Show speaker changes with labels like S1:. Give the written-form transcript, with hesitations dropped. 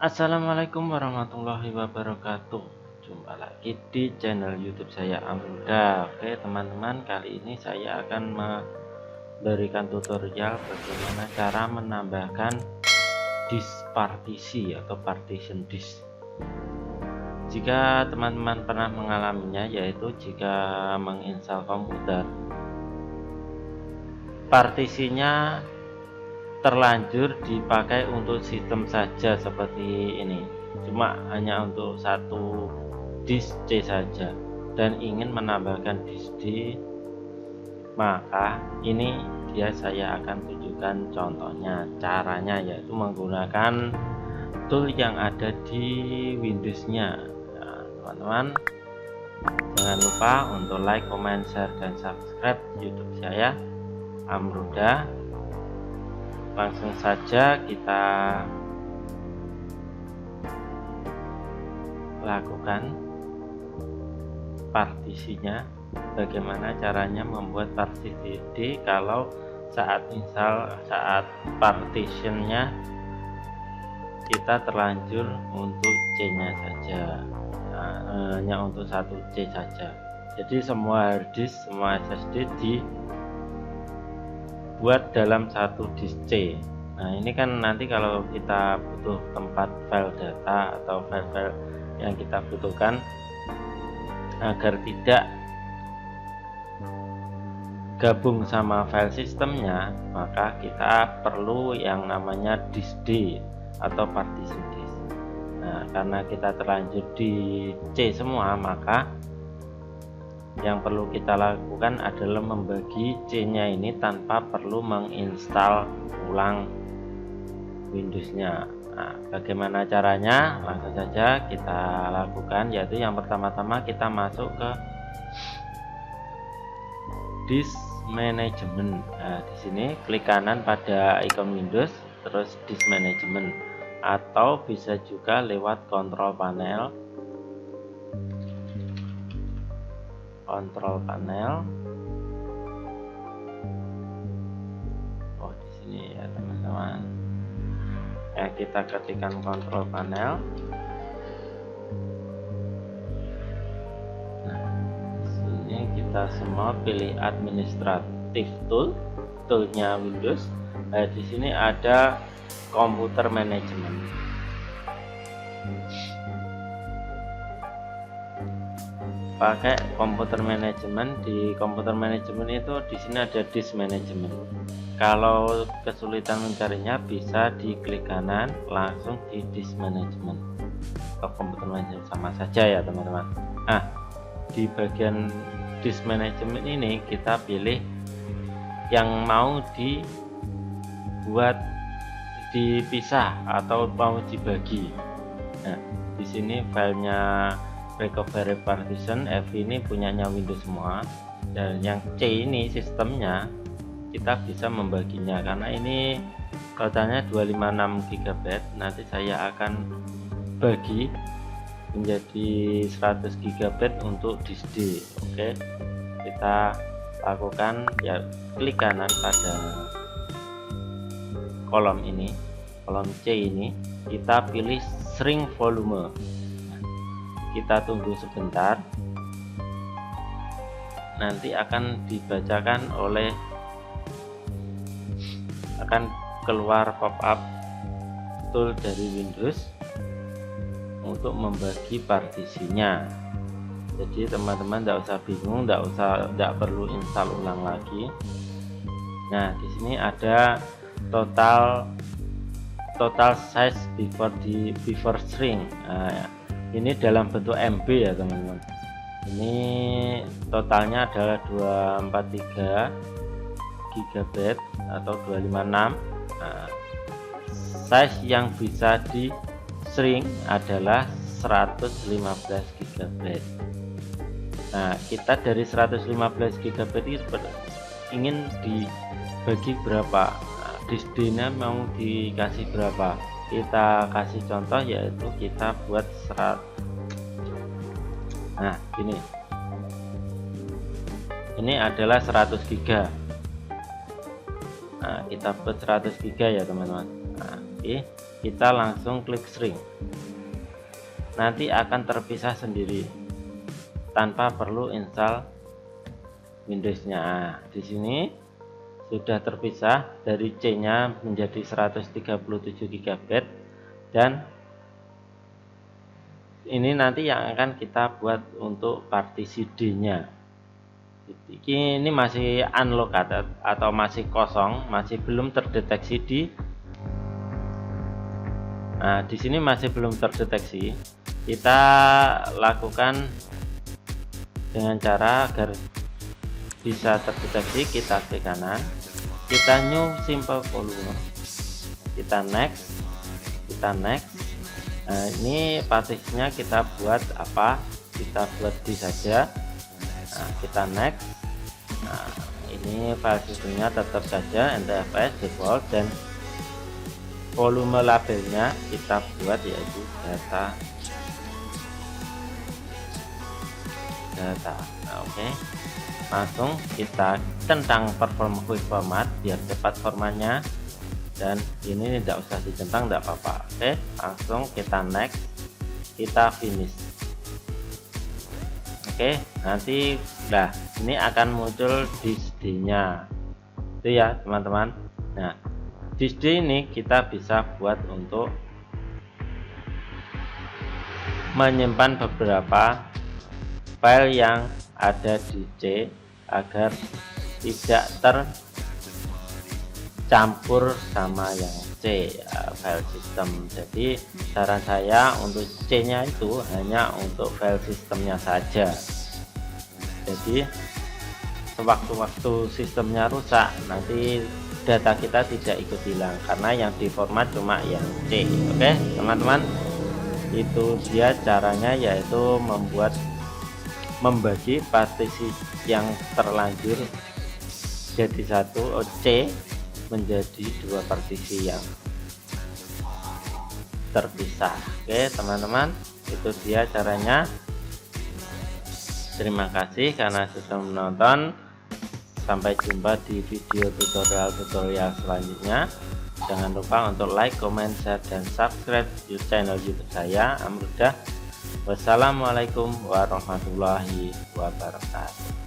S1: Assalamualaikum warahmatullahi wabarakatuh. Jumpa lagi di channel YouTube saya Amruda. Oke teman-teman, kali ini saya akan memberikan tutorial bagaimana cara menambahkan disk partisi atau partition disk. Jika teman-teman pernah mengalaminya, yaitu jika menginstal komputer, partisinya terlanjur dipakai untuk sistem saja seperti ini, cuma hanya untuk satu disk C saja, dan ingin menambahkan disk D, maka ini saya akan tunjukkan contohnya. Caranya yaitu menggunakan tool yang ada di Windows-nya. Nah, teman-teman jangan lupa untuk like, comment, share, dan subscribe YouTube saya Amruda. Langsung saja kita lakukan partisinya. Bagaimana caranya membuat partisi D kalau saat partitionnya kita terlanjur untuk C nya saja, hanya untuk satu C saja. Jadi semua harddisk, semua SSD buat dalam satu disk C. Nah ini kan nanti kalau kita butuh tempat file data atau file-file yang kita butuhkan, agar tidak gabung sama file sistemnya, maka kita perlu yang namanya disk D atau partition disk. Nah karena kita terlanjur di C semua, maka yang perlu kita lakukan adalah membagi C nya ini tanpa perlu menginstal ulang Windows-nya. Nah, bagaimana caranya? Langsung saja kita lakukan, yaitu yang pertama-tama kita masuk ke disk management. Nah, di sini klik kanan pada ikon Windows, terus disk management, atau bisa juga lewat control panel. Oh di sini ya teman-teman, ya kita ketikkan control panel. Nah di sini kita semua pilih administratif toolnya Windows. Nah di sini ada komputer manajemen. Pakai komputer manajemen. Di komputer manajemen itu di sini ada disk manajemen. Kalau kesulitan mencarinya, bisa diklik kanan langsung di disk manajemen atau komputer manajemen, sama saja ya teman-teman. Nah di bagian disk manajemen ini kita pilih yang mau dibuat dipisah atau mau dibagi. Nah di sini filenya recovery partition F ini punyanya Windows semua, dan yang C ini sistemnya kita bisa membaginya, karena ini totalnya 256 GB. Nanti saya akan bagi menjadi 100 GB untuk disk D. Oke, kita lakukan ya, klik kanan pada kolom ini, kolom C ini, kita pilih shrink volume. Kita tunggu sebentar, nanti akan dibacakan akan keluar pop-up tool dari Windows untuk membagi partisinya. Jadi teman-teman tidak usah bingung, tidak perlu install ulang lagi. Nah di sini ada total size before shrink. Nah, ini dalam bentuk MB ya teman-teman. Ini totalnya adalah 243 GB atau 256. Nah, size yang bisa di shrink adalah 115 GB. Nah kita dari 115 GB itu ingin dibagi berapa, nah, disk D nya mau dikasih berapa. Kita kasih contoh, yaitu kita buat 100. Nah ini adalah 100 GB. Nah kita buat 100 GB ya teman-teman. Nah, oke. kita langsung klik shrink, nanti akan terpisah sendiri tanpa perlu install Windows-nya. Nah, di sini sudah terpisah dari C-nya menjadi 137 GB, dan ini nanti yang akan kita buat untuk partisi D-nya. Ini masih unlocked atau masih kosong, masih belum terdeteksi di sini masih belum terdeteksi. Kita lakukan dengan cara agar bisa terdeteksi, kita klik kanan, kita new simple volume, kita next. Nah, ini partisinya kita buat apa? Kita buat D saja. Nah, kita next. Nah, ini file sistemnya tetap saja NTFS default, dan volume labelnya kita buat yaitu data. Nah, oke. Langsung kita centang perform quick format biar cepat formatnya, dan ini tidak usah dicentang, tidak apa-apa. Oke, langsung kita next, kita finish. Oke, nanti ini akan muncul disk D-nya itu ya teman-teman. Nah, disk D ini kita bisa buat untuk menyimpan beberapa file yang ada di C agar tidak tercampur sama yang C ya, file system. Jadi saran saya untuk C nya itu hanya untuk file sistemnya saja. Jadi sewaktu-waktu sistemnya rusak, nanti data kita tidak ikut hilang karena yang diformat cuma yang C. Oke teman-teman, itu dia caranya, yaitu membagi partisi yang terlanjur jadi satu, C menjadi dua partisi yang terpisah. Oke teman-teman, itu dia caranya. Terima kasih karena sudah menonton. Sampai jumpa di video tutorial selanjutnya. Jangan lupa untuk like, comment, share, dan subscribe channel YouTube saya, Amrudah. Wassalamualaikum warahmatullahi wabarakatuh.